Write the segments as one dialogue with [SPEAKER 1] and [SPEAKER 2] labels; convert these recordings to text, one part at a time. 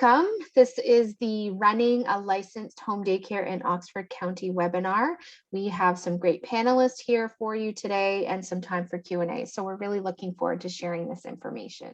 [SPEAKER 1] Welcome. This is the Running a Licensed Home Daycare in Oxford County webinar. We have some great panelists here for you today and some time for Q&A. So we're really looking forward to sharing this information.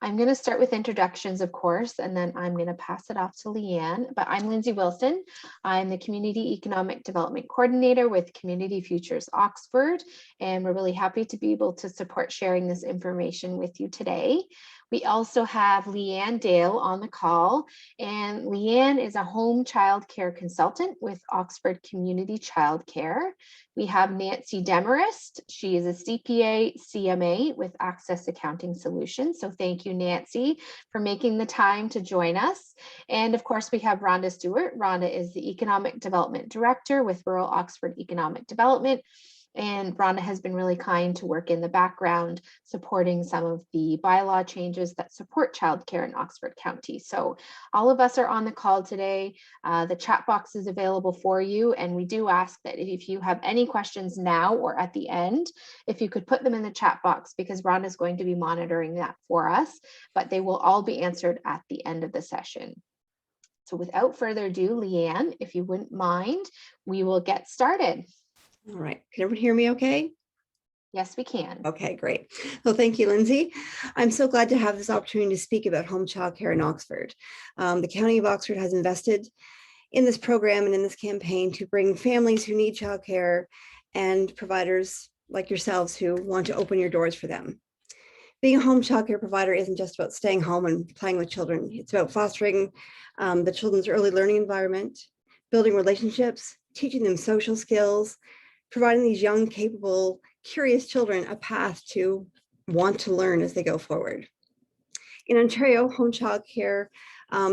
[SPEAKER 1] I'm going to start with introductions, of course, and then I'm going to pass it off to Leanne. But I'm Lindsay Wilson. I'm the Community Economic Development Coordinator with Community Futures Oxford, and we're really happy to be able to support sharing this information with you today. We also have Leanne Dale on the call, and Leanne is a home child care consultant with Oxford Community Childcare. We have Nancy Demarest. She is a CPA CMA with Access Accounting Solutions. So thank you, Nancy, for making the time to join us. And of course, we have Rhonda Stewart. Rhonda is the Economic Development Director with Rural Oxford Economic Development. And Rhonda has been really kind to work in the background, supporting some of the bylaw changes that support childcare in Oxford County. So all of us are on the call today. The chat box is available for you. And we do ask that if you have any questions now or at the end, if you could put them in the chat box, because Rhonda is going to be monitoring that for us, but they will all be answered at the end of the session. So without further ado, Leanne, if you wouldn't mind, we will get started.
[SPEAKER 2] All right, can everyone hear me okay?
[SPEAKER 1] Yes, we can.
[SPEAKER 2] Okay, great. Well, thank you, Lindsay. I'm so glad to have this opportunity to speak about home childcare in Oxford. The County of Oxford has invested in this program and in this campaign to bring families who need childcare and providers like yourselves who want to open your doors for them. Being a home childcare provider isn't just about staying home and playing with children. It's about fostering the children's early learning environment, building relationships, teaching them social skills, providing these young, capable, curious children a path to want to learn as they go forward. In Ontario, home childcare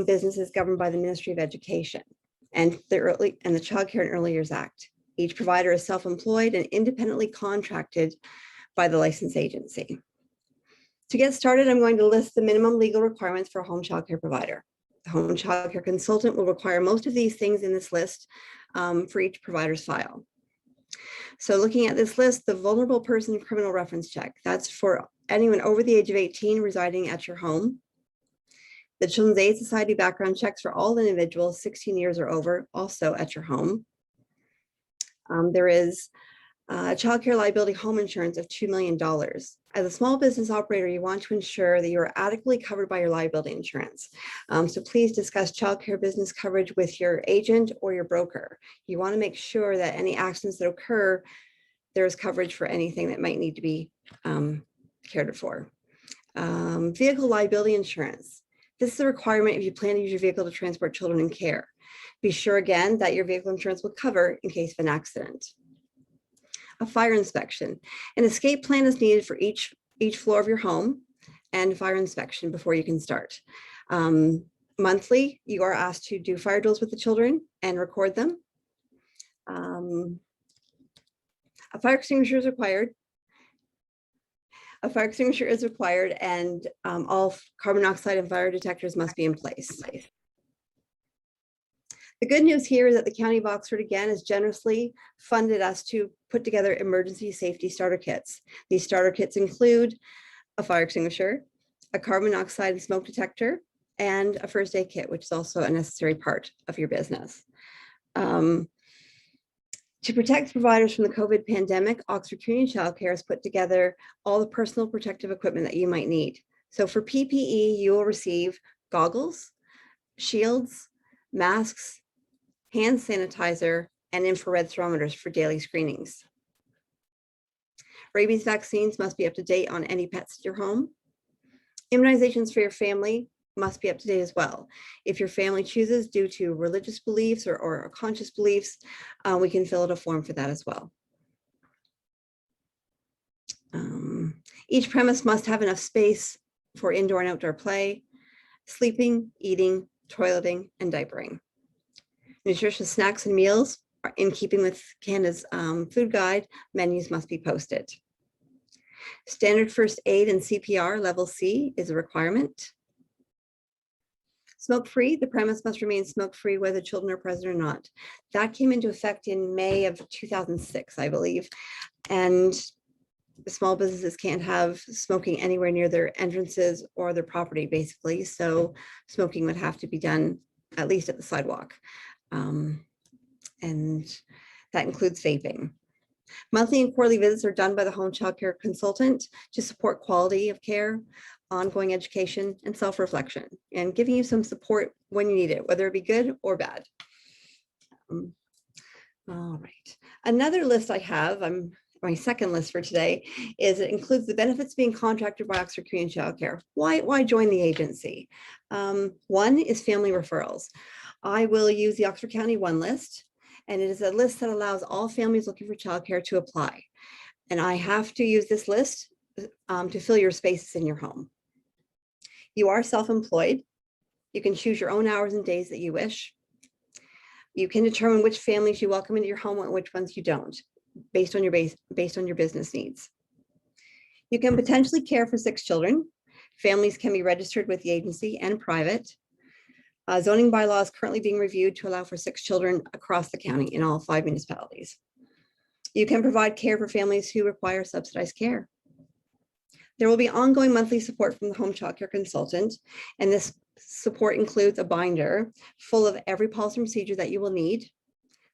[SPEAKER 2] business is governed by the Ministry of Education and the Childcare and Early Years Act. Each provider is self-employed and independently contracted by the license agency. To get started, I'm going to list the minimum legal requirements for a home childcare provider. The home childcare consultant will require most of these things in this list for each provider's file. So looking at this list, the vulnerable person criminal reference check, that's for anyone over the age of 18 residing at your home. The Children's Aid Society background checks for all individuals 16 years or over, also at your home. There is child care liability home insurance of $2 million. As a small business operator, you want to ensure that you are adequately covered by your liability insurance. So please discuss child care business coverage with your agent or your broker. You want to make sure that any accidents that occur, there is coverage for anything that might need to be cared for. Vehicle liability insurance. This is a requirement if you plan to use your vehicle to transport children in care. Be sure again that your vehicle insurance will cover in case of an accident. A fire inspection. An escape plan is needed for each floor of your home and fire inspection before you can start. Monthly, you are asked to do fire drills with the children and record them. A fire extinguisher is required. A fire extinguisher is required, and all carbon monoxide and fire detectors must be in place. The good news here is that the County of Oxford, again, has generously funded us to put together emergency safety starter kits. These starter kits include a fire extinguisher, a carbon monoxide and smoke detector, and a first aid kit, which is also a necessary part of your business. To protect providers from the COVID pandemic, Oxford Community Childcare has put together all the personal protective equipment that you might need. So for PPE, you will receive goggles, shields, masks, hand sanitizer, and infrared thermometers for daily screenings. Rabies vaccines must be up to date on any pets at your home. Immunizations for your family must be up to date as well. If your family chooses due to religious beliefs or conscious beliefs, we can fill out a form for that as well. Each premise must have enough space for indoor and outdoor play, sleeping, eating, toileting, and diapering. Nutritious snacks and meals are in keeping with Canada's food guide. Menus must be posted. Standard first aid and CPR level C is a requirement. Smoke-free, the premise must remain smoke-free whether children are present or not. That came into effect in May of 2006, I believe. And The small businesses can't have smoking anywhere near their entrances or their property, basically. So smoking would have to be done at least at the sidewalk. And that includes vaping. Monthly and quarterly visits are done by the home child care consultant to support quality of care, ongoing education, and self-reflection, and giving you some support when you need it, whether it be good or bad. All right. Another list I have, my second list for today, is it includes the benefits being contracted by Oxford Community Child Care. Why join the agency? One is family referrals. I will use the Oxford County One list, and it is a list that allows all families looking for childcare to apply. And I have to use this list to fill your spaces in your home. You are self-employed. You can choose your own hours and days that you wish. You can determine which families you welcome into your home and which ones you don't, based on your business needs. You can potentially care for 6 children. Families can be registered with the agency and private. Zoning bylaw is currently being reviewed to allow for 6 children across the county in all 5 municipalities. You can provide care for families who require subsidized care. There will be ongoing monthly support from the home child care consultant, and this support includes a binder full of every policy and procedure that you will need,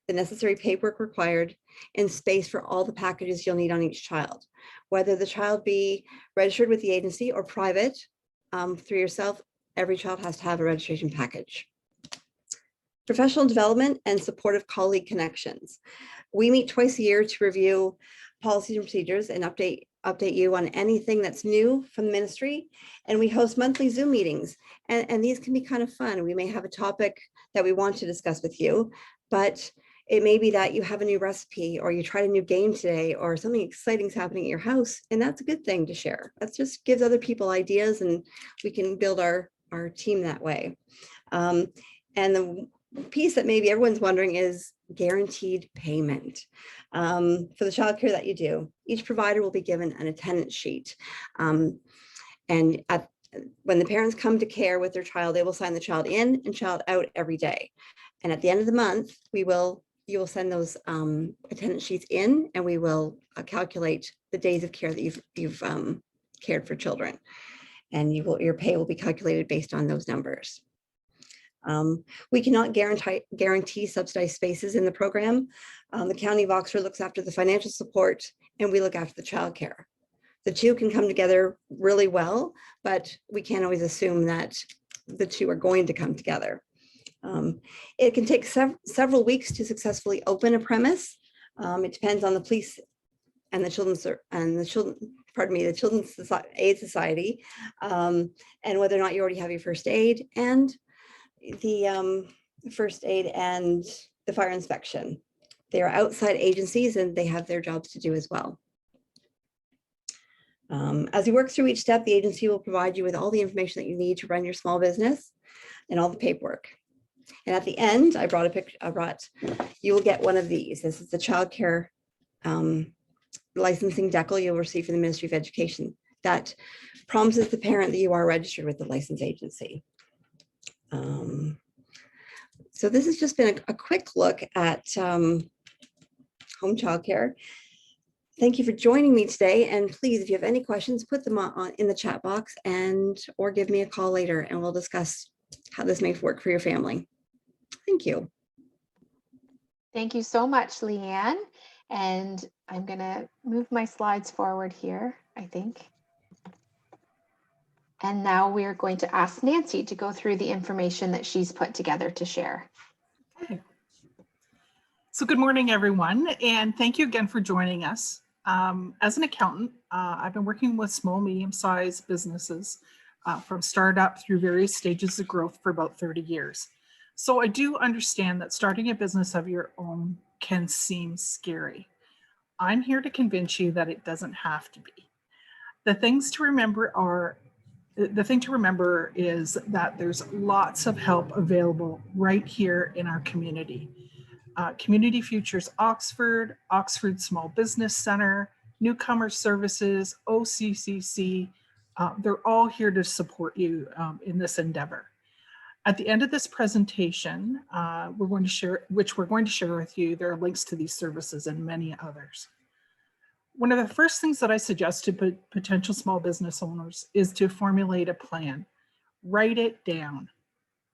[SPEAKER 2] the necessary paperwork required, and space for all the packages you'll need on each child. Whether the child be registered with the agency or private through yourself, every child has to have a registration package. Professional development and supportive colleague connections. We meet twice a year to review policies and procedures and update you on anything that's new from the ministry. And we host monthly Zoom meetings. And these can be kind of fun. We may have a topic that we want to discuss with you, but it may be that you have a new recipe or you tried a new game today or something exciting is happening at your house. And that's a good thing to share. That just gives other people ideas and we can build our team that way. And the piece that maybe everyone's wondering is guaranteed payment for the childcare that you do. Each provider will be given an attendance sheet. And when the parents come to care with their child, they will sign the child in and child out every day. And at the end of the month, you will send those attendance sheets in, and we will calculate the days of care that you've cared for children. And your pay will be calculated based on those numbers. We cannot guarantee subsidized spaces in the program. The County of Oxford looks after the financial support and we look after the childcare. The two can come together really well, but we can't always assume that the two are going to come together. It can take several weeks to successfully open a premise. It depends on the police and the Children's Aid Society, and whether or not you already have your first aid and the first aid and the fire inspection. They are outside agencies and they have their jobs to do as well. As you work through each step, the agency will provide you with all the information that you need to run your small business and all the paperwork. And at the end, you will get one of these. This is the childcare licensing decal you'll receive from the Ministry of Education that promises the parent that you are registered with the license agency. So this has just been a quick look at home childcare. Thank you for joining me today. And please, if you have any questions, put them on in the chat box or give me a call later and we'll discuss how this may work for your family. Thank you.
[SPEAKER 1] Thank you so much, Leanne. And I'm going to move my slides forward here, I think. And now we're going to ask Nancy to go through the information that she's put together to share.
[SPEAKER 3] Okay. So good morning, everyone, and thank you again for joining us. As an accountant, I've been working with small, medium-sized businesses from startup through various stages of growth for about 30 years. So I do understand that starting a business of your own can seem scary. I'm here to convince you that it doesn't have to be. The thing to remember is that there's lots of help available right here in our community. Community Futures Oxford, Oxford Small Business Center, Newcomer Services, OCCC, they're all here to support you in this endeavor. At the end of this presentation, we're going to share with you, there are links to these services and many others. One of the first things that I suggest to potential small business owners is to formulate a plan. Write it down.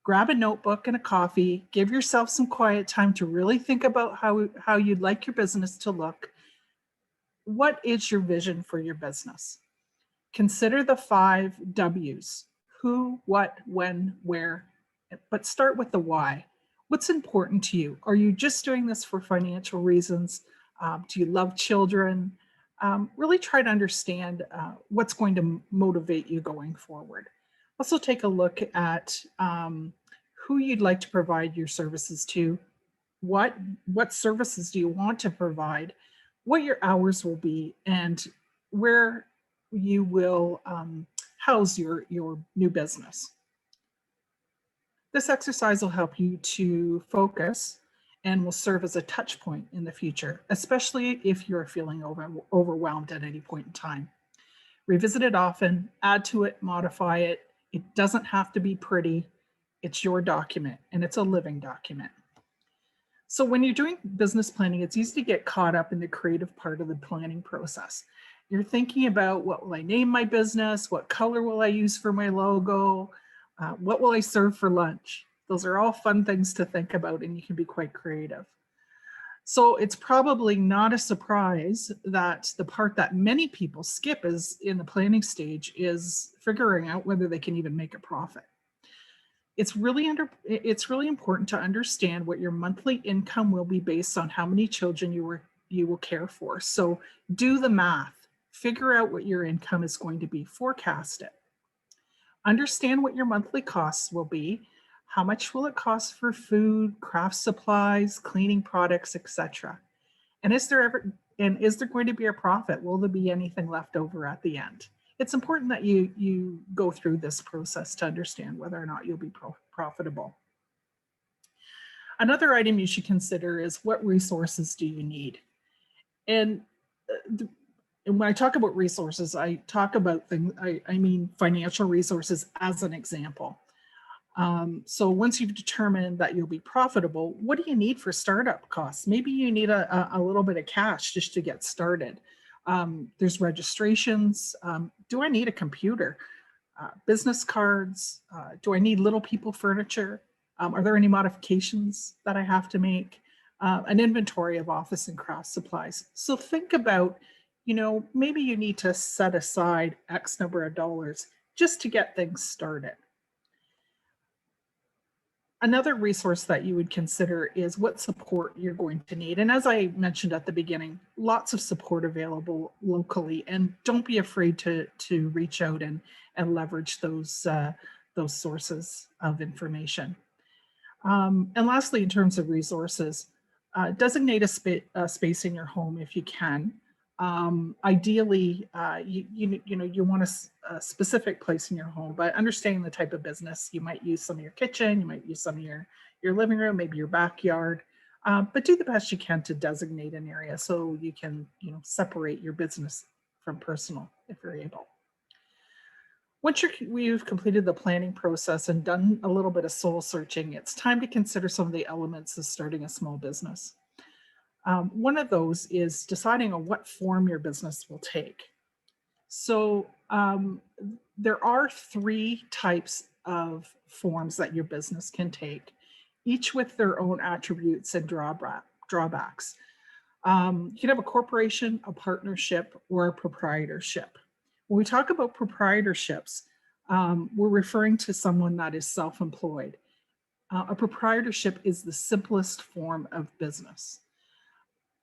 [SPEAKER 3] Grab a notebook and a coffee. Give yourself some quiet time to really think about how you'd like your business to look. What is your vision for your business? Consider the 5 W's: who, what, when, where, but start with the why. What's important to you? Are you just doing this for financial reasons? Do you love children? Really try to understand what's going to motivate you going forward. Also take a look at who you'd like to provide your services to, what services do you want to provide, what your hours will be, and where you will house your new business. This exercise will help you to focus and will serve as a touch point in the future, especially if you're feeling overwhelmed at any point in time. Revisit it often, add to it, modify it. It doesn't have to be pretty. It's your document, and it's a living document. So when you're doing business planning, it's easy to get caught up in the creative part of the planning process. You're thinking about, what will I name my business? What color will I use for my logo? What will I serve for lunch? Those are all fun things to think about, and you can be quite creative. So it's probably not a surprise that the part that many people skip is in the planning stage is figuring out whether they can even make a profit. It's really important to understand what your monthly income will be based on how many children you will care for. So do the math, figure out what your income is going to be, forecast it. Understand what your monthly costs will be. How much will it cost for food, craft supplies, cleaning products, etc.? And is there going to be a profit? Will there be anything left over at the end? It's important that you go through this process to understand whether or not you'll be profitable. Another item you should consider is, what resources do you need? And when I talk about resources, I talk about things, I mean financial resources as an example. So once you've determined that you'll be profitable, what do you need for startup costs? Maybe you need a little bit of cash just to get started. There's registrations. Do I need a computer? Business cards? Do I need little people furniture? Are there any modifications that I have to make? An inventory of office and craft supplies. So think about, maybe you need to set aside X number of dollars just to get things started. Another resource that you would consider is what support you're going to need. And as I mentioned at the beginning, lots of support available locally, and don't be afraid to reach out and leverage those sources of information. And lastly, in terms of resources, designate a space in your home if you can. Ideally, you want a specific place in your home, but understanding the type of business, you might use some of your kitchen, you might use some of your living room, maybe your backyard, but do the best you can to designate an area so you can, separate your business from personal if you're able. Once you've completed the planning process and done a little bit of soul searching, it's time to consider some of the elements of starting a small business. One of those is deciding on what form your business will take. So there are 3 types of forms that your business can take, each with their own attributes and drawbacks. You can have a corporation, a partnership, or a proprietorship. When we talk about proprietorships, we're referring to someone that is self-employed. A proprietorship is the simplest form of business.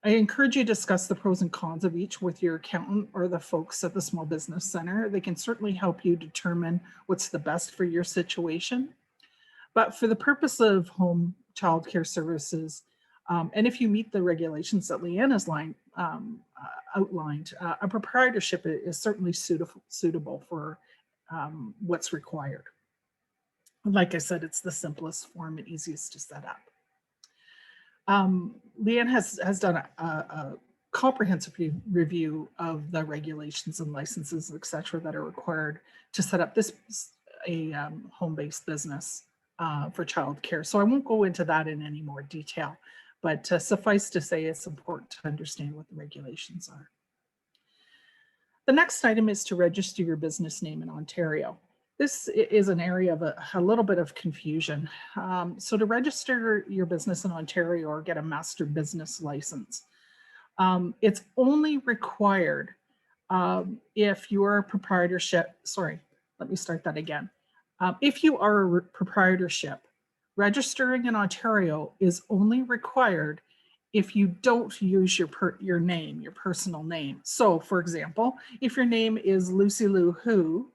[SPEAKER 3] I encourage you to discuss the pros and cons of each with your accountant or the folks at the Small Business Center. They can certainly help you determine what's the best for your situation. But for the purpose of home childcare services, and if you meet the regulations that Leanne has outlined, a proprietorship is certainly suitable for what's required. Like I said, it's the simplest form and easiest to set up. Leanne has done a comprehensive review of the regulations and licenses, et cetera, that are required to set up a home-based business for childcare. So I won't go into that in any more detail, but suffice to say, it's important to understand what the regulations are. The next item is to register your business name in Ontario. This is an area of a little bit of confusion. So to register your business in Ontario or get a master business license, it's only required if you are a proprietorship. Sorry, let me start that again. If you are a proprietorship, registering in Ontario is only required if you don't use your name, your personal name. So for example, if your name is Lucy Lou Who,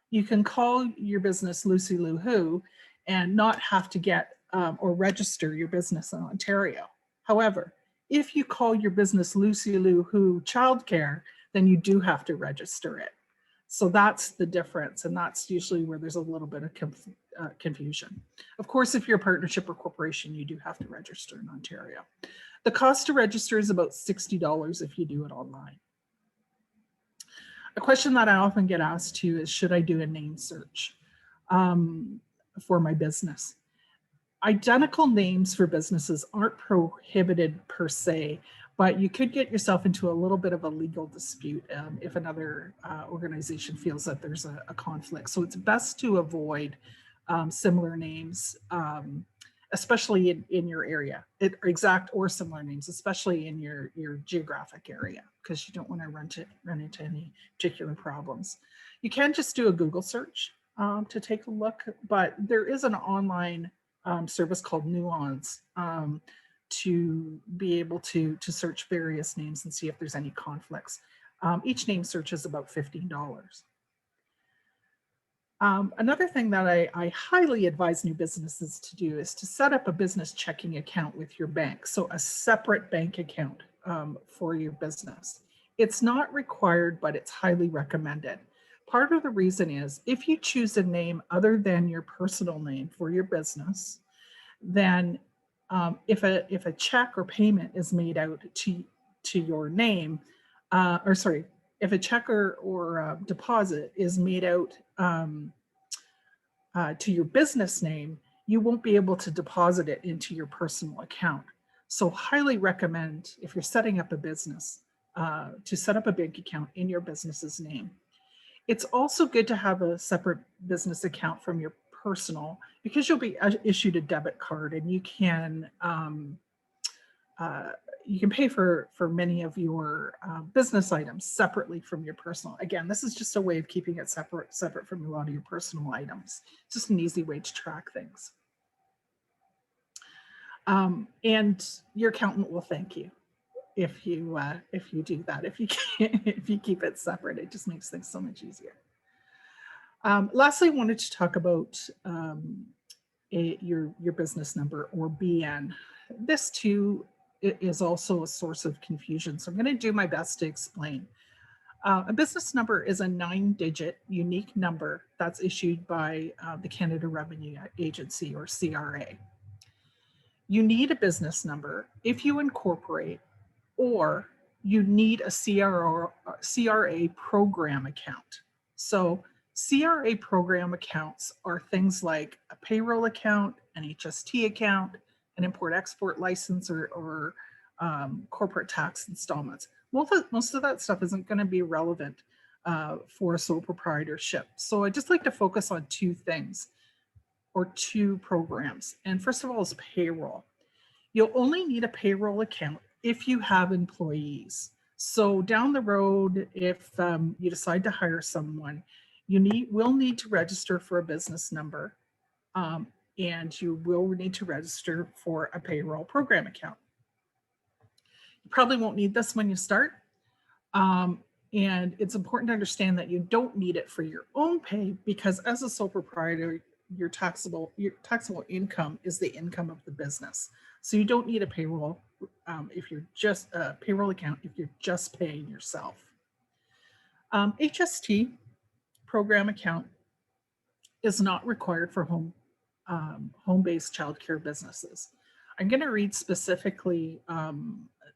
[SPEAKER 3] you can call your business Lucy Lou Who and not have to get or register your business in Ontario. However, if you call your business Lucy Lou Who Childcare, then you do have to register it. So that's the difference, and that's usually where there's a little bit of confusion. Of course, if you're a partnership or corporation, you do have to register in Ontario. The cost to register is about $60 if you do it online. A question that I often get asked too is, should I do a name search for my business? Identical names for businesses aren't prohibited per se, but you could get yourself into a little bit of a legal dispute if another organization feels that there's a conflict. So it's best to avoid similar names, especially in your area, exact or similar names, especially in your geographic area, because you don't want to run into any particular problems. You can just do a Google search to take a look, but there is an online service called Nuance to be able to search various names and see if there's any conflicts. Each name search is about $15. Another thing that I highly advise new businesses to do is to set up a business checking account with your bank. So a separate bank account for your business. It's not required, but it's highly recommended. Part of the reason is if you choose a name other than your personal name for your business, then if a check or payment is made out to your name, if a check or deposit is made out to your business name, you won't be able to deposit it into your personal account. So highly recommend, if you're setting up a business, to set up a bank account in your business's name. It's also good to have a separate business account from your personal, because you'll be issued a debit card and you can pay for many of your business items separately from your personal. Again, this is just a way of keeping it separate from a lot of your personal items. It's just an easy way to track things. And your accountant will thank you if you do that. If you keep it separate, it just makes things so much easier. Lastly, I wanted to talk about your business number, or BN. This too is also a source of confusion, so I'm going to do my best to explain. A business number is a 9-digit unique number that's issued by the Canada Revenue Agency, or CRA. You need a business number if you incorporate, or you need a CRA program account. So CRA program accounts are things like a payroll account, an HST account, an import-export license, or corporate tax installments. Most of that stuff isn't going to be relevant for a sole proprietorship. So I just like to focus on two things, or two programs. And first of all is payroll. You'll only need a payroll account if you have employees. So down the road, if you decide to hire someone, you will need to register for a business number, and you will need to register for a payroll program account. You probably won't need this when you start. And it's important to understand that you don't need it for your own pay, because as a sole proprietor, your taxable income is the income of the business. So you don't need a payroll if you're just a payroll account if you're just paying yourself. HST program account is not required for home-based childcare businesses. I'm going to read specifically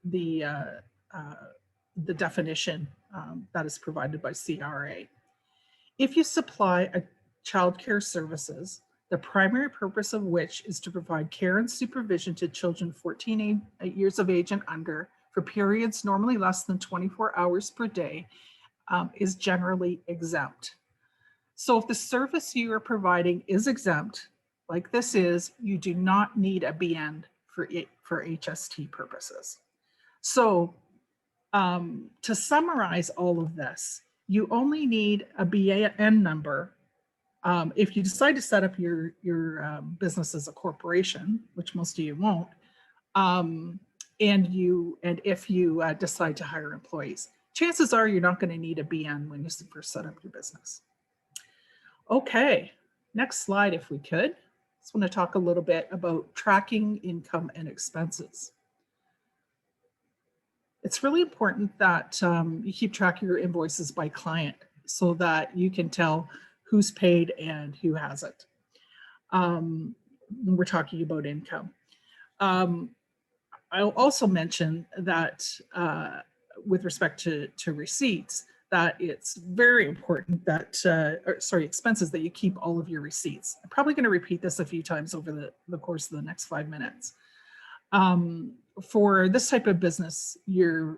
[SPEAKER 3] the definition that is provided by CRA. If you supply a childcare services, the primary purpose of which is to provide care and supervision to children 14 years of age and under for periods normally less than 24 hours per day, is generally exempt. So if the service you are providing is exempt, like this is, you do not need a BN for HST purposes. So to summarize all of this, you only need a BAN number if you decide to set up your business as a corporation, which most of you won't, and if you decide to hire employees. Chances are you're not going to need a BN when you first set up your business. Okay, next slide if we could. Just want to talk a little bit about tracking income and expenses. It's really important that you keep track of your invoices by client so that you can tell who's paid and who hasn't. When we're talking about income. I'll also mention that with respect to receipts, that it's very important that, expenses, that you keep all of your receipts. I'm probably going to repeat this a few times over the course of the next 5 minutes. For this type of business, the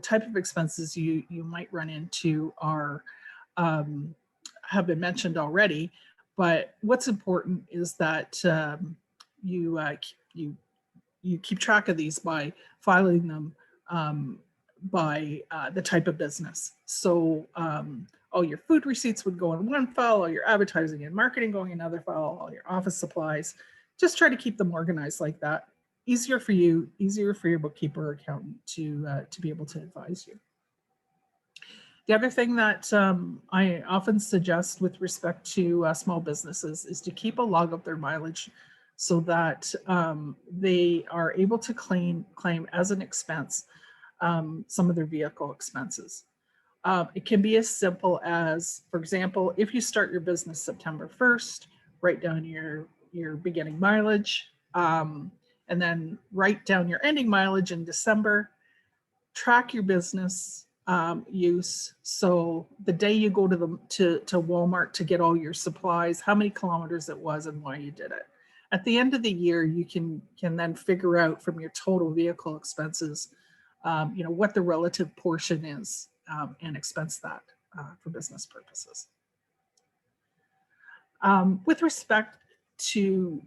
[SPEAKER 3] type of expenses you might run into are, have been mentioned already, but what's important is that you keep track of these by filing them by the type of business. So all your food receipts would go in one file, all your advertising and marketing going in another file, all your office supplies. Just try to keep them organized like that. Easier for you, easier for your bookkeeper or accountant to be able to advise you. The other thing that I often suggest with respect to small businesses is to keep a log of their mileage so that they are able to claim as an expense some of their vehicle expenses. It can be as simple as, for example, if you start your business September 1st, write down your beginning mileage, and then write down your ending mileage in December. Track your business use. So the day you go to Walmart to get all your supplies, how many kilometers it was and why you did it. At the end of the year, you can then figure out from your total vehicle expenses, what the relative portion is and expense that for business purposes. With respect to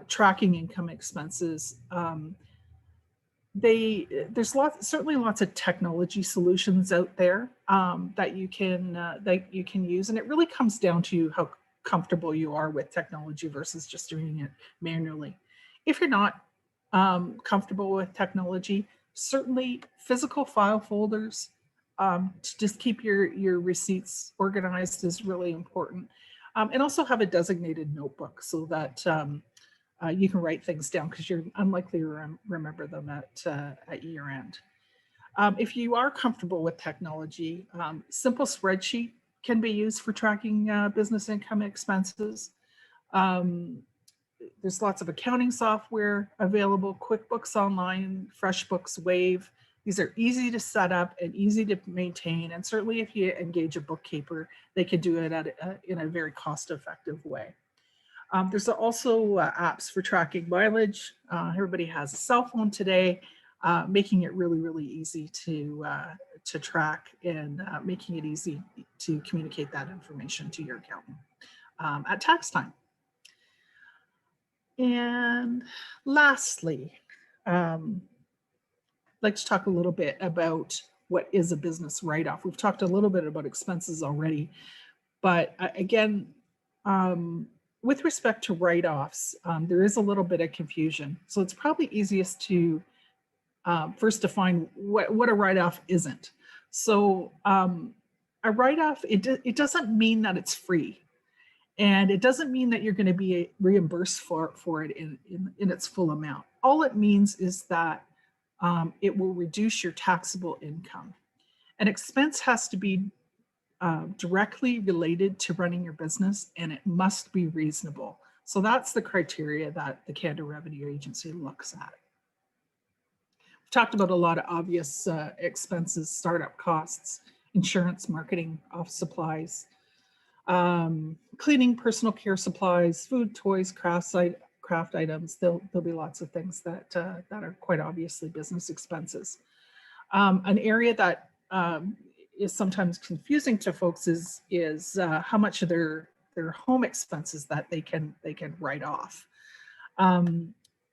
[SPEAKER 3] tracking income expenses, there's certainly lots of technology solutions out there that you can use, and it really comes down to how comfortable you are with technology versus just doing it manually. If you're not comfortable with technology, certainly physical file folders to just keep your receipts organized is really important, and also have a designated notebook so that you can write things down because you're unlikely to remember them at year end. If you are comfortable with technology, simple spreadsheet can be used for tracking business income expenses. There's lots of accounting software available, QuickBooks Online, FreshBooks, Wave. These are easy to set up and easy to maintain. And certainly if you engage a bookkeeper, they can do it in a very cost-effective way. There's also apps for tracking mileage. Everybody has a cell phone today, making it really, really easy to track and making it easy to communicate that information to your accountant at tax time. And lastly, I'd like to talk a little bit about what is a business write-off. We've talked a little bit about expenses already, but again, with respect to write-offs, there is a little bit of confusion. So it's probably easiest to first define what a write-off isn't. So a write-off, it doesn't mean that it's free. And it doesn't mean that you're going to be reimbursed for it in its full amount. All it means is that it will reduce your taxable income. An expense has to be directly related to running your business, and it must be reasonable. So that's the criteria that the Canada Revenue Agency looks at. We've talked about a lot of obvious expenses, startup costs, insurance, marketing, office supplies, cleaning, personal care supplies, food, toys, craft items. There'll be lots of things that are quite obviously business expenses. An area that is sometimes confusing to folks is how much of their home expenses that they can write off.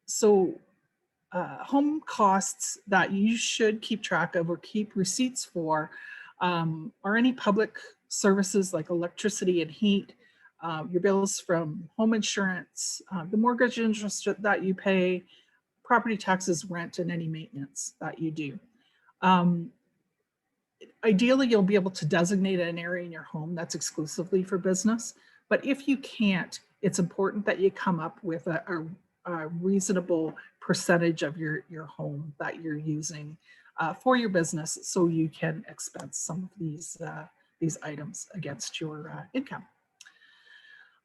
[SPEAKER 3] So home costs that you should keep track of or keep receipts for are any public services like electricity and heat, your bills from home insurance, the mortgage interest that you pay, property taxes, rent, and any maintenance that you do. Ideally, you'll be able to designate an area in your home that's exclusively for business. But if you can't, it's important that you come up with a reasonable percentage of your home that you're using for your business, so you can expense some of these items against your income.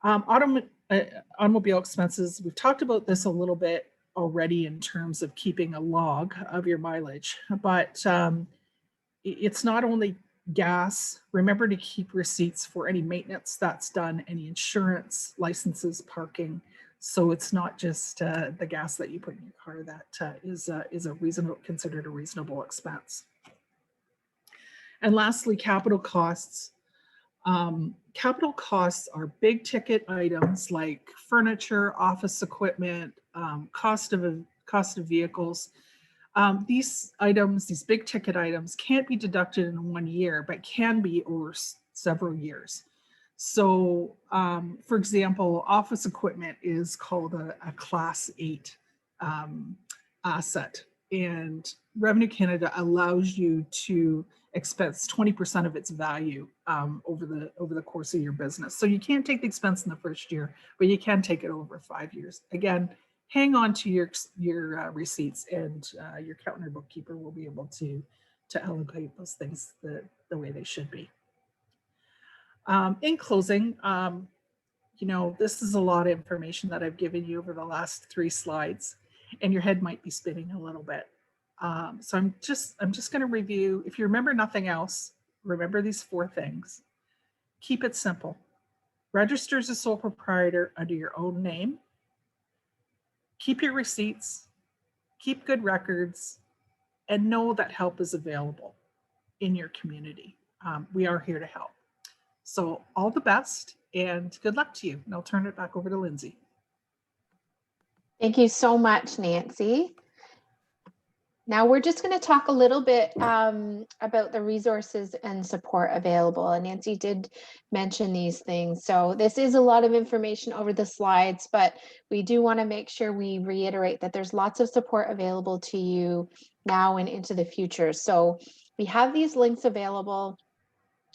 [SPEAKER 3] Automobile expenses, we've talked about this a little bit already in terms of keeping a log of your mileage, but it's not only gas. Remember to keep receipts for any maintenance that's done, any insurance, licenses, parking. So it's not just the gas that you put in your car that is a reasonable, considered a reasonable expense. And lastly, capital costs. Capital costs are big ticket items like furniture, office equipment, cost of vehicles. These items, these big ticket items, can't be deducted in 1 year, but can be over several years. So, for example, office equipment is called a Class 8 asset, and Revenue Canada allows you to expense 20% of its value over the course of your business. So you can't take the expense in the first year, but you can take it over 5 years. Again, hang on to your receipts, and your accountant or bookkeeper will be able to allocate those things the way they should be. In closing, this is a lot of information that I've given you over the last 3 slides, and your head might be spinning a little bit. So I'm just going to review. If you remember nothing else, remember these 4 things. Keep it simple. Register as a sole proprietor under your own name. Keep your receipts. Keep good records, and know that help is available in your community. We are here to help. So all the best and good luck to you. And I'll turn it back over to Lindsay.
[SPEAKER 1] Thank you so much, Nancy. Now we're just going to talk a little bit about the resources and support available. And Nancy did mention these things. So this is a lot of information over the slides, but we do want to make sure we reiterate that there's lots of support available to you now and into the future. So we have these links available.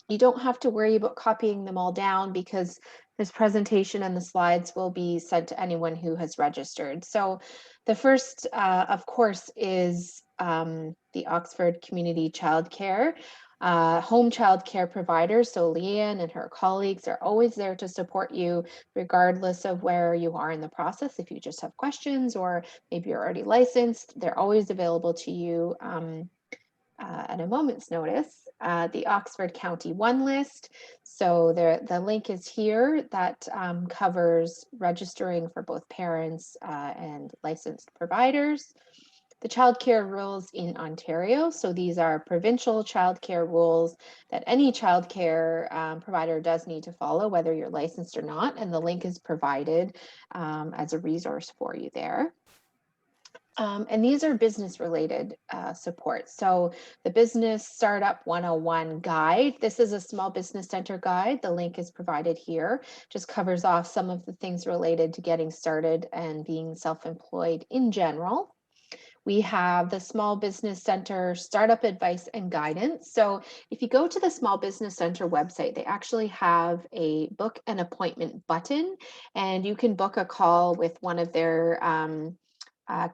[SPEAKER 1] You don't have to worry about copying them all down, because this presentation and the slides will be sent to anyone who has registered. So the first, of course, is the Oxford Community Childcare, home childcare providers. So Leanne and her colleagues are always there to support you, regardless of where you are in the process. If you just have questions, or maybe you're already licensed, they're always available to you at a moment's notice. The Oxford County One list. So the link is here that covers registering for both parents and licensed providers. The childcare rules in Ontario. So these are provincial childcare rules that any childcare provider does need to follow, whether you're licensed or not. And the link is provided as a resource for you there. And these are business related support. So the Business Startup 101 guide, this is a small business center guide. The link is provided here, just covers off some of the things related to getting started and being self-employed in general. We have the Small Business Center Startup Advice and Guidance. So if you go to the Small Business Center website, they actually have a book an appointment button, and you can book a call with one of their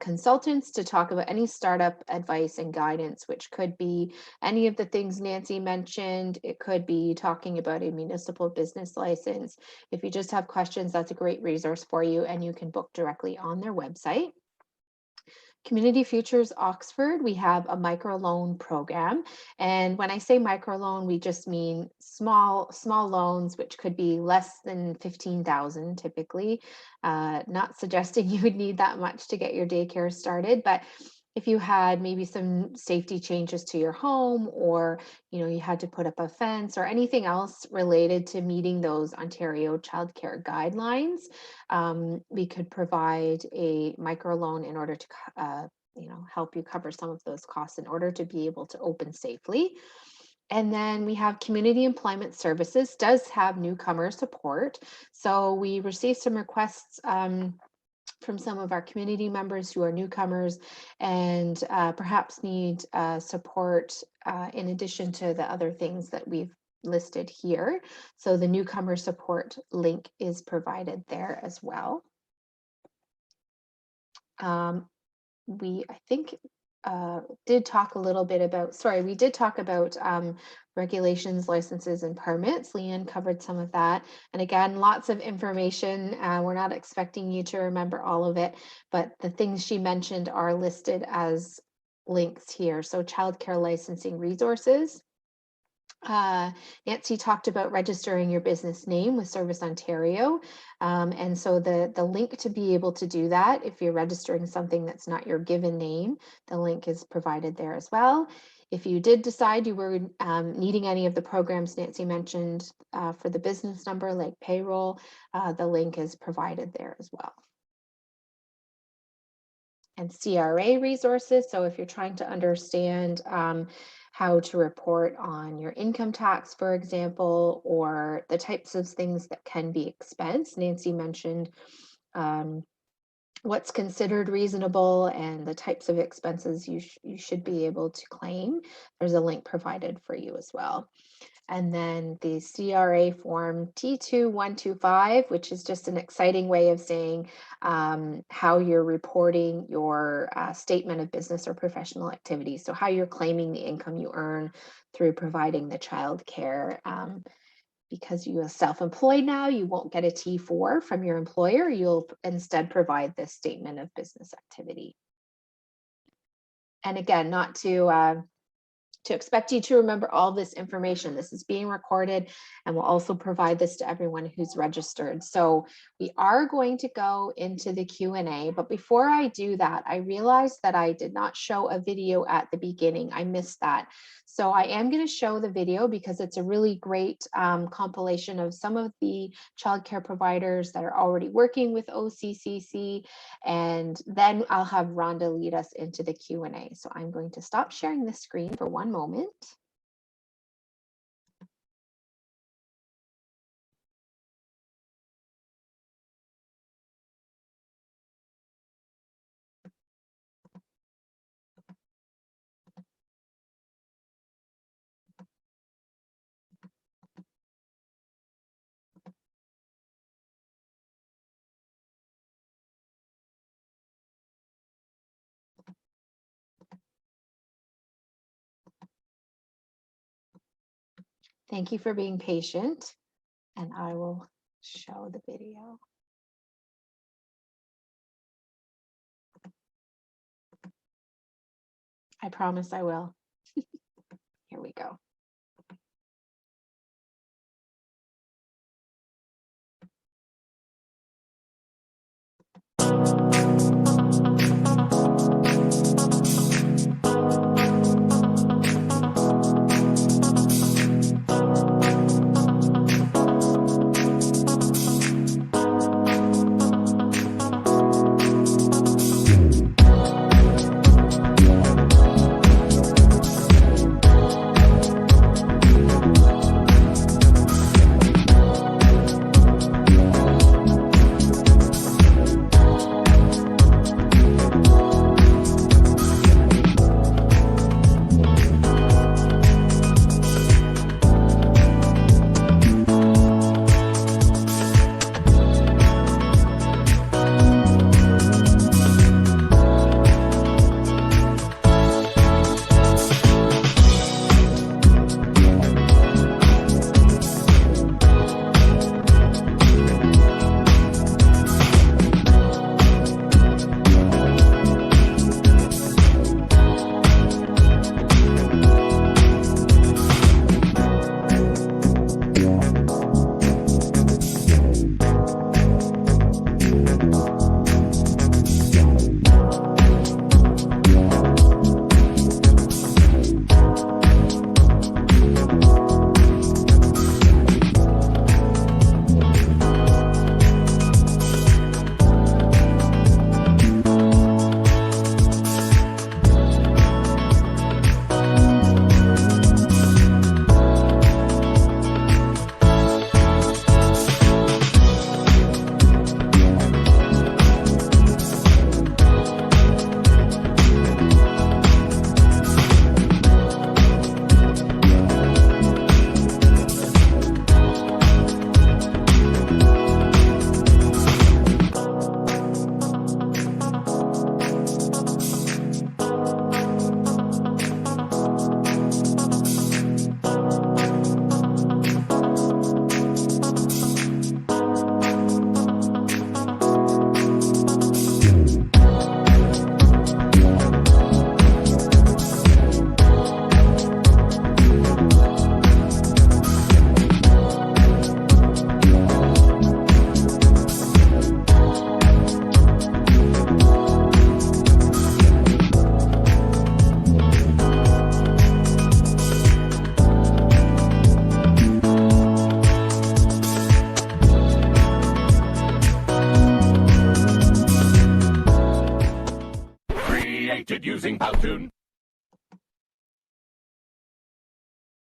[SPEAKER 1] consultants to talk about any startup advice and guidance, which could be any of the things Nancy mentioned. It could be talking about a municipal business license. If you just have questions, that's a great resource for you, and you can book directly on their website. Community Futures Oxford, we have a microloan program. And when I say microloan, we just mean small loans, which could be less than 15,000 typically. Not suggesting you would need that much to get your daycare started, but if you had maybe some safety changes to your home, or you had to put up a fence or anything else related to meeting those Ontario childcare guidelines, we could provide a microloan in order to help you cover some of those costs in order to be able to open safely. And then we have Community Employment Services does have newcomer support. So we received some requests from some of our community members who are newcomers and perhaps need support in addition to the other things that we've listed here. So the newcomer support link is provided there as well. I think did talk a little bit about, we did talk about regulations, licenses, and permits. Leanne covered some of that. And again, lots of information. We're not expecting you to remember all of it, but the things she mentioned are listed as links here. So childcare licensing resources. Nancy talked about registering your business name with Service Ontario. And so the link to be able to do that, if you're registering something that's not your given name, the link is provided there as well. If you did decide you were needing any of the programs Nancy mentioned for the business number, like payroll, the link is provided there as well. And CRA resources. So if you're trying to understand how to report on your income tax, for example, or the types of things that can be expensed. Nancy mentioned what's considered reasonable and the types of expenses you should be able to claim. There's a link provided for you as well. And then the CRA form T2125, which is just an exciting way of saying how you're reporting your statement of business or professional activity. So how you're claiming the income you earn through providing the child care. Because you are self-employed now, you won't get a T4 from your employer. You'll instead provide this statement of business activity. And again, not to expect you to remember all this information. This is being recorded, and we'll also provide this to everyone who's registered. So we are going to go into the Q&A, but before I do that, I realized that I did not show a video at the beginning. I missed that. So I am going to show the video because it's a really great compilation of some of the childcare providers that are already working with OCCC, and then I'll have Rhonda lead us into the Q&A. So I'm going to stop sharing the screen for one moment. Thank you for being patient, and I will show the video. I promise I will. Here we go.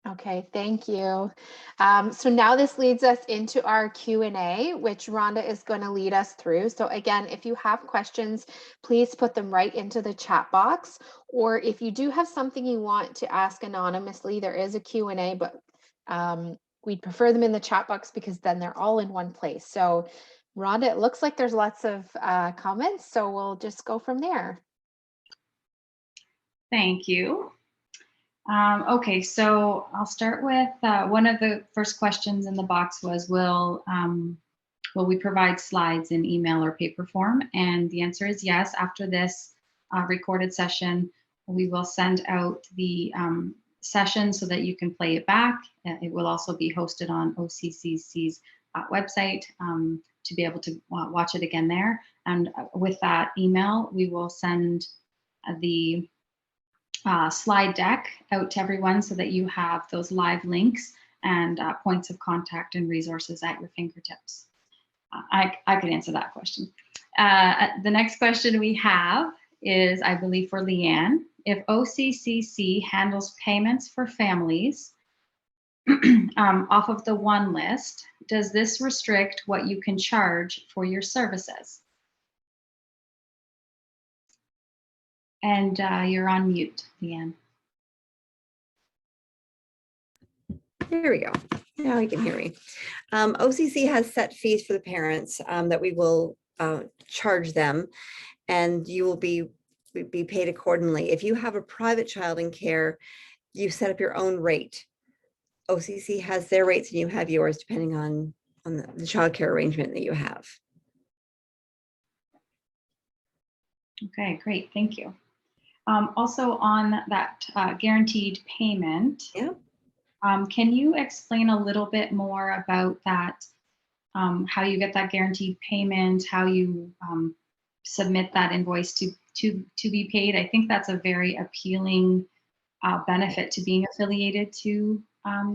[SPEAKER 1] Okay, thank you. So now this leads us into our Q&A, which Rhonda is going to lead us through. So again, if you have questions, please put them right into the chat box. Or if you do have something you want to ask anonymously, there is a Q&A, but we'd prefer them in the chat box because then they're all in one place. So Rhonda, it looks like there's lots of comments, so we'll just go from there.
[SPEAKER 4] Thank you. Okay, so I'll start with one of the first questions in the box was, will we provide slides in email or paper form? And the answer is yes. After this recorded session, we will send out the session so that you can play it back. It will also be hosted on OCCC's website to be able to watch it again there. And with that email, we will send the slide deck out to everyone so that you have those live links and points of contact and resources at your fingertips. I could answer that question. The next question we have is, I believe, for Leanne. If OCCC handles payments for families off of the one list, does this restrict what you can charge for your services? And you're on mute, Leanne.
[SPEAKER 2] There we go. Now you can hear me. OCC has set fees for the parents that we will charge them, and you will be paid accordingly. If you have a private child in care, you set up your own rate. OCC has their rates and you have yours depending on the child care arrangement that you have.
[SPEAKER 4] Okay, great, thank you. Also on that guaranteed payment,
[SPEAKER 2] Yeah.
[SPEAKER 4] Can you explain a little bit more about that, how you get that guaranteed payment, how you submit that invoice to be paid? I think that's a very appealing benefit to being affiliated to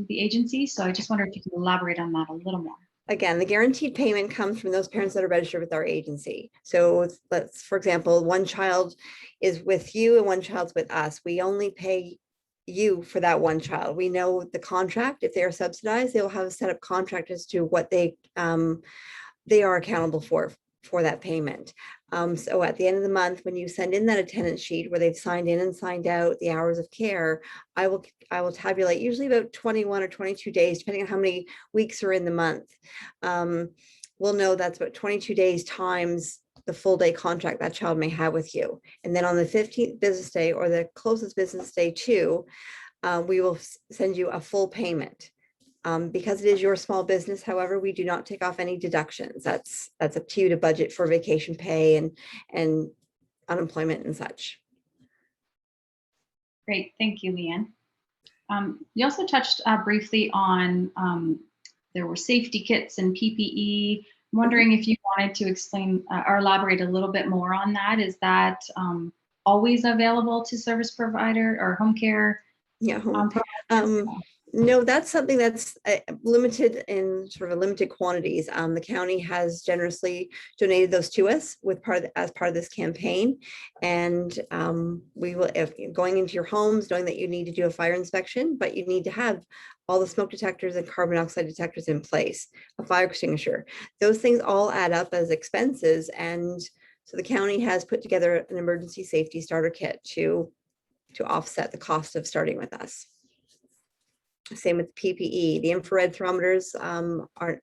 [SPEAKER 4] the agency. So I just wonder if you can elaborate on that a little more.
[SPEAKER 2] Again, the guaranteed payment comes from those parents that are registered with our agency. So let's, for example, one child is with you and one child's with us. We only pay you for that one child. We know the contract. If they are subsidized, they will have a set up contract as to what they are accountable for that payment. So at the end of the month, when you send in that attendance sheet where they've signed in and signed out the hours of care, I will tabulate usually about 21 or 22 days, depending on how many weeks are in the month. We'll know that's about 22 days times the full day contract that child may have with you. And then on the 15th business day or the closest business day too, we will send you a full payment. Because it is your small business, however, we do not take off any deductions. That's up to you to budget for vacation pay and unemployment and such.
[SPEAKER 4] Great, thank you, Leanne. You also touched briefly on there were safety kits and PPE. I'm wondering if you wanted to explain or elaborate a little bit more on that. Is that always available to service provider or home care?
[SPEAKER 2] Yeah. No, that's something that's limited in sort of limited quantities. The county has generously donated those to us as part of this campaign. And we will, if going into your homes, knowing that you need to do a fire inspection, but you need to have all the smoke detectors and carbon dioxide detectors in place, a fire extinguisher. Those things all add up as expenses. And so the county has put together an emergency safety starter kit to offset the cost of starting with us. Same with PPE. The infrared thermometers are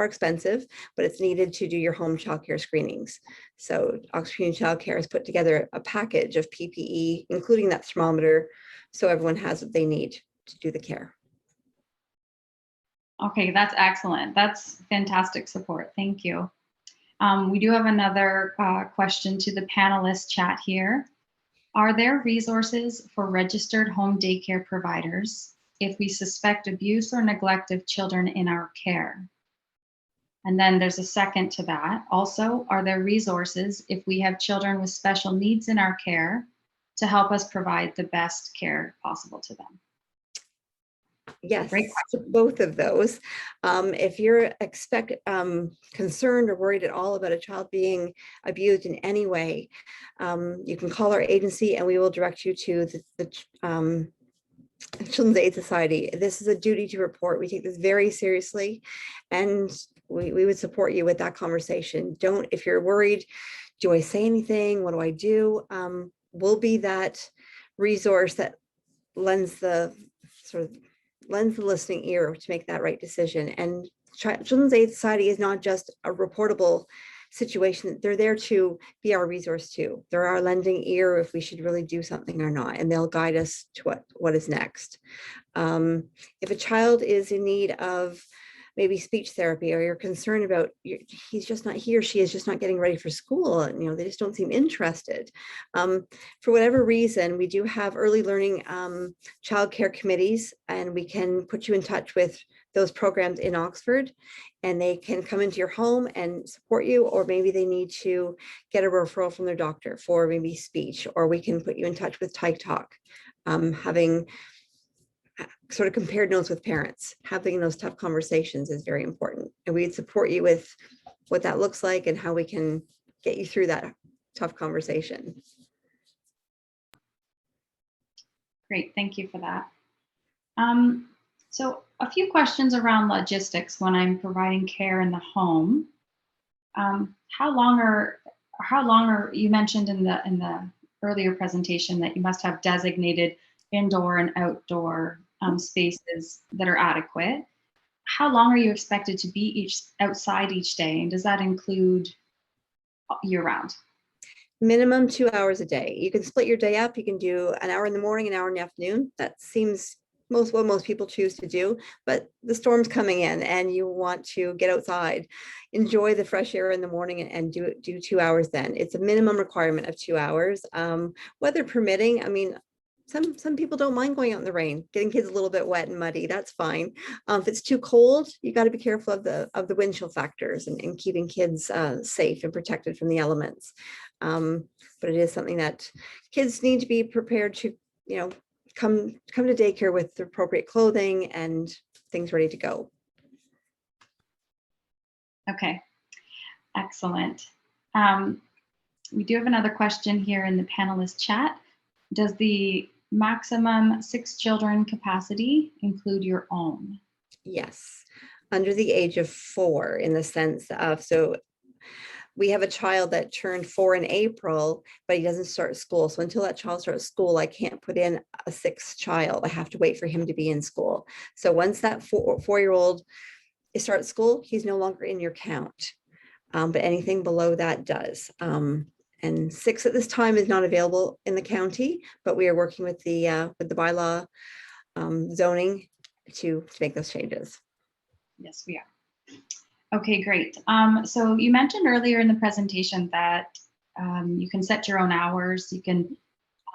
[SPEAKER 2] expensive, but it's needed to do your home child care screenings. So Oxford Community Child Care has put together a package of PPE, including that thermometer, so everyone has what they need to do the care.
[SPEAKER 4] Okay, that's excellent. That's fantastic support. Thank you. We do have another question to the panelist chat here. Are there resources for registered home daycare providers if we suspect abuse or neglect of children in our care? And then there's a second to that. Also, are there resources if we have children with special needs in our care to help us provide the best care possible to them?
[SPEAKER 2] Yes, both of those. If you're concerned or worried at all about a child being abused in any way, you can call our agency and we will direct you to Children's Aid Society. This is a duty to report. We take this very seriously, and we would support you with that conversation. Don't, if you're worried, do I say anything? What do I do? We'll be that resource that lends the listening ear to make that right decision. And Children's Aid Society is not just a reportable situation. They're there to be our resource too. They're our lending ear if we should really do something or not, and they'll guide us to what is next. If a child is in need of maybe speech therapy, or you're concerned about he's just not, he or she is just not getting ready for school, and they just don't seem interested, for whatever reason, we do have early learning childcare committees, and we can put you in touch with those programs in Oxford, and they can come into your home and support you, or maybe they need to get a referral from their doctor for maybe speech, or we can put you in touch with Tyke Talk. Having sort of compared notes with parents, having those tough conversations is very important, and we'd support you with what that looks like and how we can get you through that tough conversation.
[SPEAKER 4] Great, thank you for that. So a few questions around logistics when I'm providing care in the home. How long are you mentioned in the earlier presentation that you must have designated indoor and outdoor spaces that are adequate. How long are you expected to be outside each day, and does that include year round?
[SPEAKER 2] Minimum 2 hours a day. You can split your day up. You can do an hour in the morning, an hour in the afternoon. That seems what most people choose to do, but the storm's coming in and you want to get outside, enjoy the fresh air in the morning, and do 2 hours then. It's a minimum requirement of 2 hours. Weather permitting, I mean, some people don't mind going out in the rain, getting kids a little bit wet and muddy, that's fine. If it's too cold, you got to be careful of the wind chill factors and keeping kids safe and protected from the elements. But it is something that kids need to be prepared to, come to daycare with the appropriate clothing and things ready to go.
[SPEAKER 4] Okay, excellent. We do have another question here in the panelist chat. Does the maximum 6 children capacity include your own?
[SPEAKER 2] Yes, under the age of 4, in the sense of, so we have a child that turned 4 in April, but he doesn't start school. So until that child starts school, I can't put in a 6th child. I have to wait for him to be in school. So once that 4-year-old starts school, he's no longer in your count. But anything below that does. And 6 at this time is not available in the county, but we are working with the bylaw zoning to make those changes.
[SPEAKER 4] Yes, we are. Okay, great. So you mentioned earlier in the presentation that you can set your own hours. You can,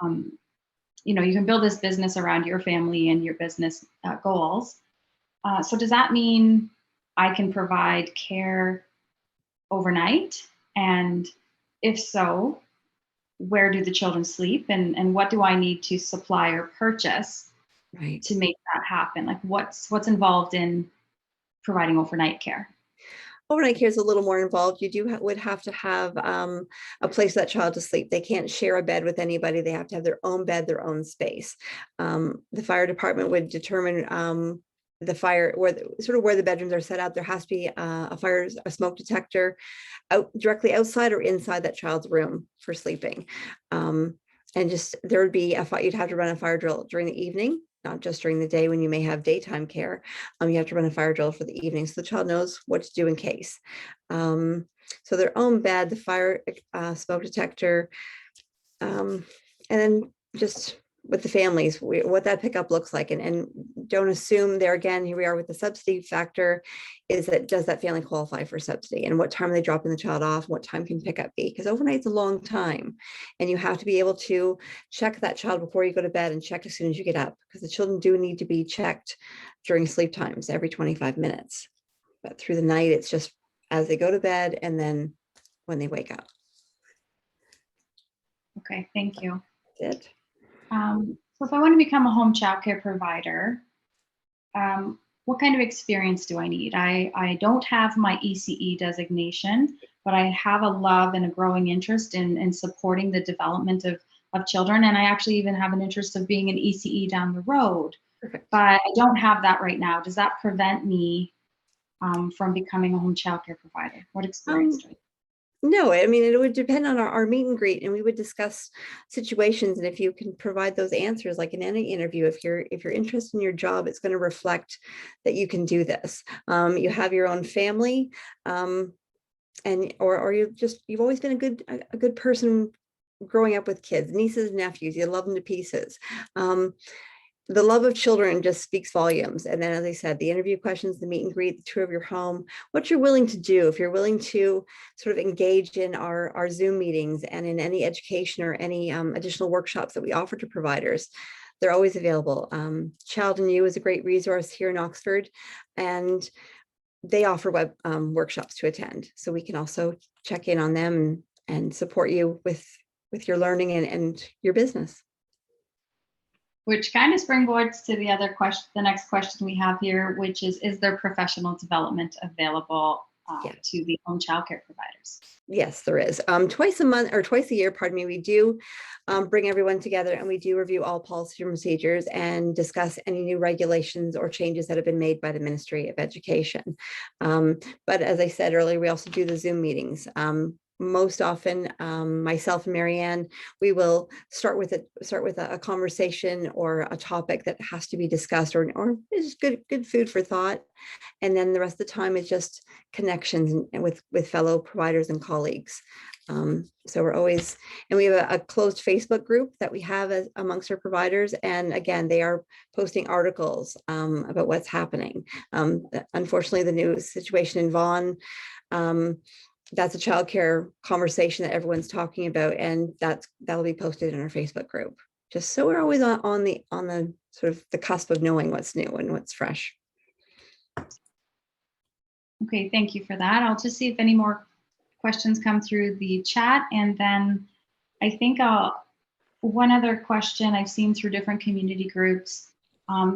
[SPEAKER 4] you can build this business around your family and your business goals. So does that mean I can provide care overnight? And if so, where do the children sleep, and what do I need to supply or purchase to make that happen? Like what's involved in providing overnight care?
[SPEAKER 2] Overnight care is a little more involved. You would have to have a place for that child to sleep. They can't share a bed with anybody. They have to have their own bed, their own space. The fire department would determine the fire, where the bedrooms are set out. There has to be a smoke detector directly outside or inside that child's room for sleeping. And there would be you'd have to run a fire drill during the evening, not just during the day when you may have daytime care. You have to run a fire drill for the evening so the child knows what to do in case. So their own bed, the fire smoke detector, and then just with the families, what that pickup looks like. And don't assume there again, here we are with the subsidy factor, is that does that family qualify for subsidy, and what time are they dropping the child off, what time can pickup be? Because overnight's a long time, and you have to be able to check that child before you go to bed and check as soon as you get up, because the children do need to be checked during sleep times every 25 minutes. But through the night, it's just as they go to bed and then when they wake up.
[SPEAKER 4] Okay, thank you.
[SPEAKER 2] That's it.
[SPEAKER 4] So if I want to become a home childcare provider, what kind of experience do I need? I don't have my ECE designation, but I have a love and a growing interest in supporting the development of of children. And I actually even have an interest of being an ECE down the road.
[SPEAKER 2] Perfect.
[SPEAKER 4] But I don't have that right now. Does that prevent me from becoming a home childcare provider? What experience do I have?
[SPEAKER 2] No, I mean, it would depend on our meet and greet, and we would discuss situations. And if you can provide those answers, like in any interview, if you're interested in your job, it's going to reflect that you can do this. You have your own family, and or you've always been a good person growing up with kids, nieces, nephews. You love them to pieces. The love of children just speaks volumes. And then, as I said, the interview questions, the meet and greet, the tour of your home, what you're willing to do. If you're willing to sort of engage in our Zoom meetings and in any education or any additional workshops that we offer to providers, they're always available. Child and You is a great resource here in Oxford, and they offer web workshops to attend. So we can also check in on them and support you with your learning and your business.
[SPEAKER 4] Which kind of springboards to the other question, the next question we have here, which is there professional development available to the home childcare providers?
[SPEAKER 2] Yes, there is. Twice a year, pardon me, we do bring everyone together, and we do review all policy and procedures and discuss any new regulations or changes that have been made by the Ministry of Education. But as I said earlier, we also do the Zoom meetings. Most often, myself and Marianne, we will start with a conversation or a topic that has to be discussed or is good food for thought, and then the rest of the time is just connections with fellow providers and colleagues. So we're always, and we have a closed Facebook group that we have amongst our providers, and again, they are posting articles about what's happening. Unfortunately, the new situation in Vaughan. That's a childcare conversation that everyone's talking about, and that'll be posted in our Facebook group. Just so we're always on the sort of the cusp of knowing what's new and what's fresh.
[SPEAKER 4] Okay, thank you for that. I'll just see if any more questions come through the chat, and then I think one other question I've seen through different community groups.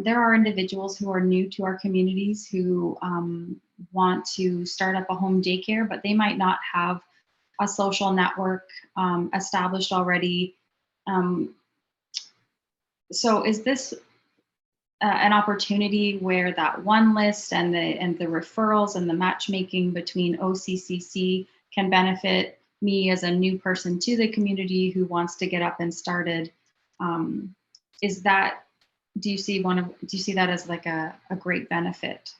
[SPEAKER 4] There are individuals who are new to our communities who want to start up a home daycare, but they might not have a social network established already. So is this an opportunity where that one list and the referrals and the matchmaking between OCCC can benefit me as a new person to the community who wants to get up and started? Do you see that as like a great benefit,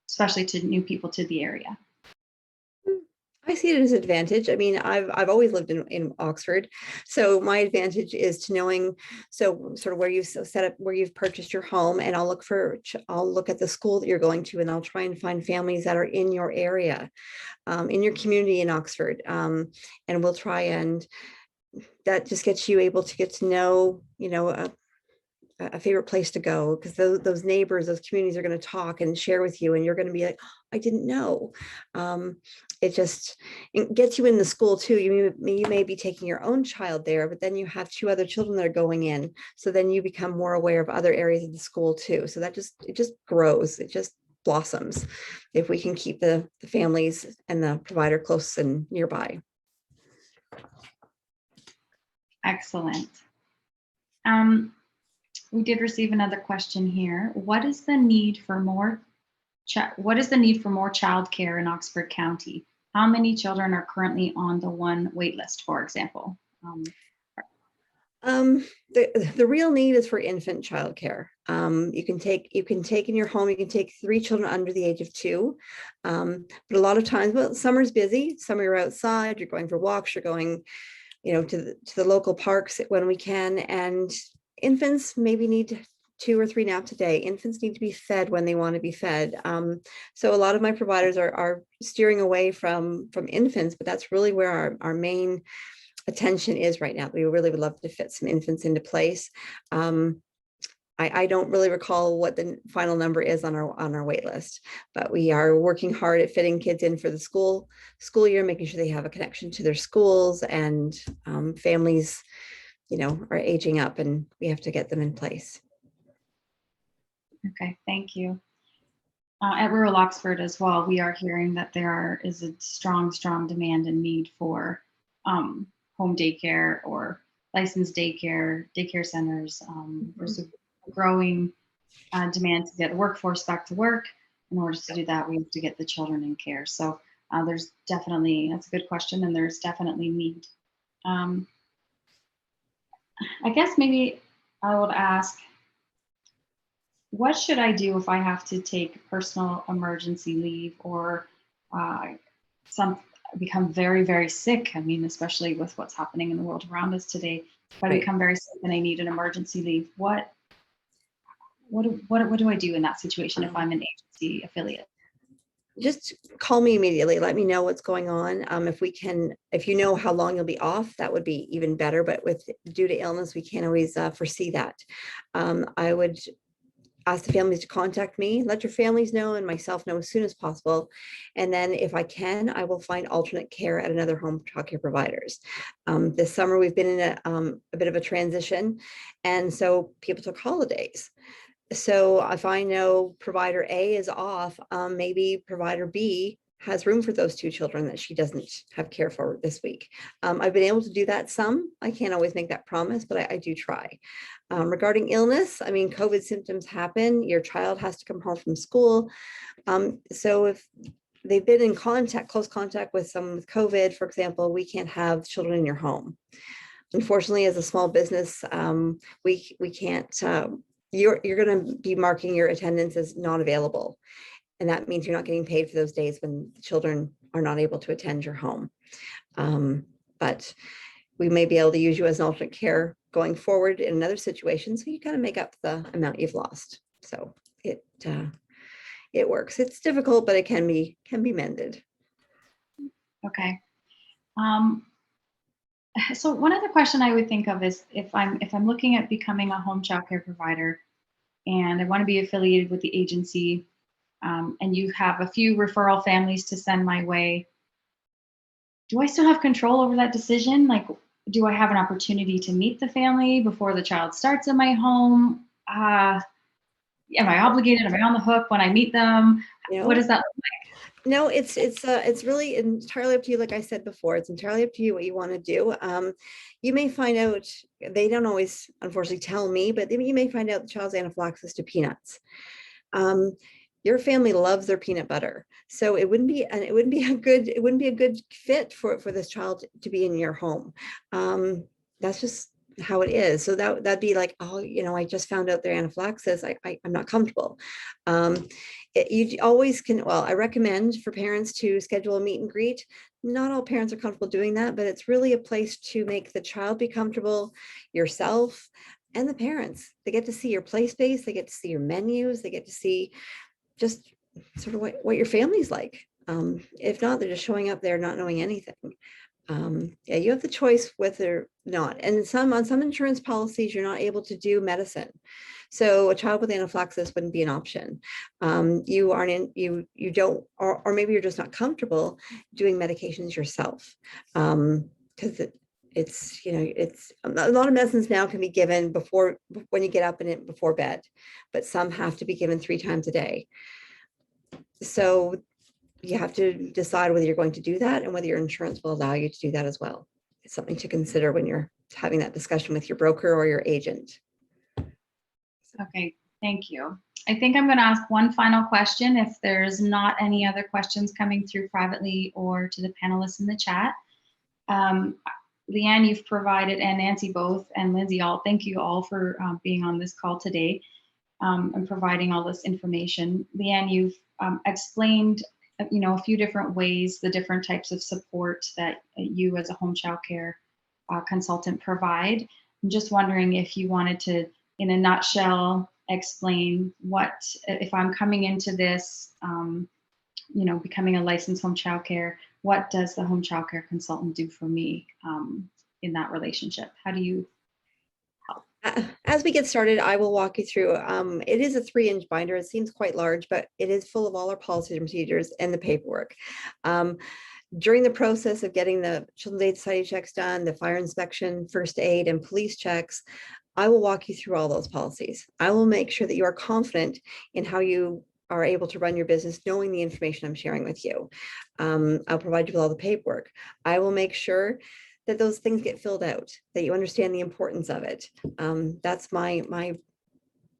[SPEAKER 4] especially to new people to the area?
[SPEAKER 2] I see it as an advantage. I mean, I've always lived in Oxford, so my advantage is to knowing sort of where you've set up, where you've purchased your home, and I'll look at the school that you're going to, and I'll try and find families that are in your area, in your community in Oxford, and we'll try, and that just gets you able to get to know, a favorite place to go, because those neighbors, those communities are going to talk and share with you, and you're going to be like, I didn't know. It gets you in the school too. You may be taking your own child there, but then you have 2 other children that are going in. So then you become more aware of other areas of the school too. So it just grows. It just blossoms if we can keep the families and the provider close and nearby.
[SPEAKER 4] Excellent. We did receive another question here. What is the need for more childcare in Oxford County? How many children are currently on the one wait list, for example?
[SPEAKER 2] The real need is for infant childcare. You can take in your home, you can take 3 children under the age of 2. But a lot of times, well, summer's busy, summer you're outside, you're going for walks, you're going, to the local parks when we can, and infants maybe need 2 or 3 naps a day. Infants need to be fed when they want to be fed. So a lot of my providers are steering away from infants, but that's really where our main attention is right now. We really would love to fit some infants into place. I don't really recall what the final number is on our wait list, but we are working hard at fitting kids in for the school year, making sure they have a connection to their schools, and families, are aging up, and we have to get them in place.
[SPEAKER 4] Okay, thank you. At rural Oxford as well, we are hearing that there is a strong demand and need for home daycare or licensed daycare centers. There's a growing demand to get the workforce back to work. In order to do that, we have to get the children in care. So there's definitely, that's a good question, and there's definitely need. I guess maybe I would ask, what should I do if I have to take personal emergency leave or become very, very sick? I mean, especially with what's happening in the world around us today, if I become very sick and I need an emergency leave, what do I do in that situation if I'm an agency affiliate?
[SPEAKER 2] Just call me immediately. Let me know what's going on. If you know how long you'll be off, that would be even better. But due to illness, we can't always foresee that. I would ask the families to contact me, let your families know and myself know as soon as possible. And then if I can, I will find alternate care at another home childcare providers. This summer, we've been in a bit of a transition. And so people took holidays. So if I know provider A is off, maybe provider B has room for those 2 children that she doesn't have care for this week. I've been able to do that some. I can't always make that promise, but I do try. Regarding illness, I mean, COVID symptoms happen. Your child has to come home from school. So if they've been in close contact with someone with COVID, for example, we can't have children in your home. Unfortunately, as a small business, we can't, you're going to be marking your attendance as not available. And that means you're not getting paid for those days when the children are not able to attend your home. But we may be able to use you as an alternate care going forward in another situation. So you kind of make up the amount you've lost. So it works. It's difficult, but it can be mended.
[SPEAKER 4] Okay. So one other question I would think of is if I'm looking at becoming a home child care provider and I want to be affiliated with the agency, and you have a few referral families to send my way, do I still have control over that decision? Like, do I have an opportunity to meet the family before the child starts in my home? Am I obligated? Am I on the hook when I meet them? What does that look like?
[SPEAKER 2] No, it's really entirely up to you. Like I said before, it's entirely up to you what you want to do. You may find out, they don't always unfortunately tell me, but you may find out the child's anaphylaxis to peanuts. Your family loves their peanut butter, so it wouldn't be a good fit for this child to be in your home. That's just how it is. So that'd be like, oh, I just found out their anaphylaxis. I'm not comfortable. You always can. Well, I recommend for parents to schedule a meet and greet. Not all parents are comfortable doing that, but it's really a place to make the child be comfortable, yourself, and the parents. They get to see your play space. They get to see your menus. They get to see just sort of what your family's like. If not, they're just showing up there not knowing anything. Yeah, you have the choice whether or not. And on some insurance policies, you're not able to do medicine. So a child with anaphylaxis wouldn't be an option. You don't, or maybe you're just not comfortable doing medications yourself. Because it's a lot of medicines now can be given when you get up and before bed, but some have to be given 3 times a day. So you have to decide whether you're going to do that and whether your insurance will allow you to do that as well. It's something to consider when you're having that discussion with your broker or your agent.
[SPEAKER 4] Okay, thank you. I think I'm going to ask one final question if there's not any other questions coming through privately or to the panelists in the chat. Leanne, you've provided, and Nancy both, and Lindsay all, thank you all for being on this call today and providing all this information. Leanne, you've explained a few different ways, the different types of support that you as a home child care consultant provide. I'm just wondering if you wanted to, in a nutshell, explain what, if I'm coming into this, becoming a licensed home child care, what does the home child care consultant do for me in that relationship? How do you help?
[SPEAKER 2] As we get started, I will walk you through. It is a 3-inch binder. It seems quite large, but it is full of all our policies and procedures and the paperwork. During the process of getting the Children's Aid Society checks done, the fire inspection, first aid, and police checks, I will walk you through all those policies. I will make sure that you are confident in how you are able to run your business, knowing the information I'm sharing with you. I'll provide you with all the paperwork. I will make sure that those things get filled out, that you understand the importance of it. That's my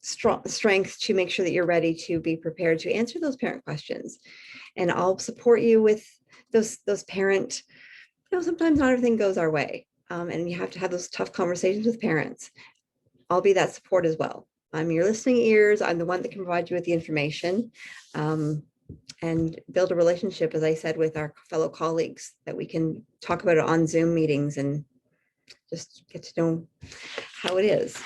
[SPEAKER 2] strength, to make sure that you're ready to be prepared to answer those parent questions. And I'll support you with those parent, sometimes not everything goes our way. And you have to have those tough conversations with parents. I'll be that support as well. I'm your listening ears. I'm the one that can provide you with the information, and build a relationship, as I said, with our fellow colleagues, that we can talk about it on Zoom meetings and just get to know how it is.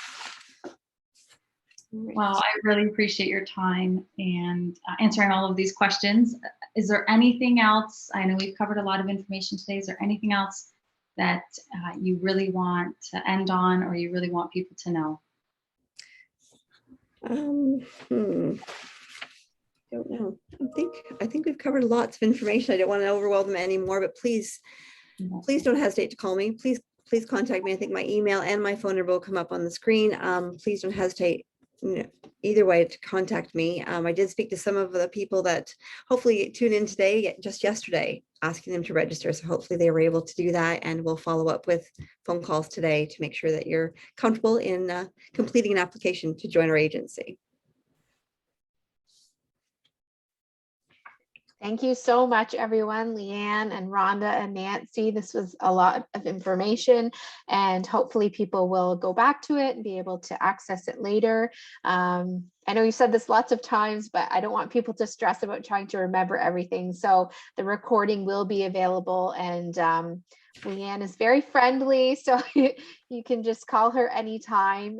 [SPEAKER 4] Well, I really appreciate your time and answering all of these questions. Is there anything else? I know we've covered a lot of information today. Is there anything else that you really want to end on, or you really want people to know?
[SPEAKER 2] Don't know. I think we've covered lots of information. I don't want to overwhelm them anymore, but please don't hesitate to call me. Please contact me. I think my email and my phone number will come up on the screen. Please don't hesitate, either way, to contact me. I did speak to some of the people that hopefully tuned in today, just yesterday, asking them to register. So hopefully they were able to do that, and we'll follow up with phone calls today to make sure that you're comfortable in completing an application to join our agency.
[SPEAKER 1] Thank you so much, everyone. Leanne and Rhonda and Nancy. This was a lot of information, and hopefully people will go back to it and be able to access it later. I know you said this lots of times, but I don't want people to stress about trying to remember everything. So the recording will be available, and Leanne is very friendly, so you can just call her anytime.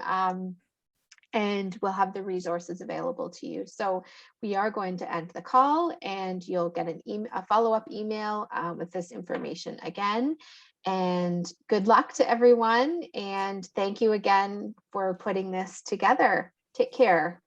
[SPEAKER 1] And we'll have the resources available to you. So we are going to end the call, and you'll get a follow-up email with this information again. And good luck to everyone. And thank you again for putting this together. Take care.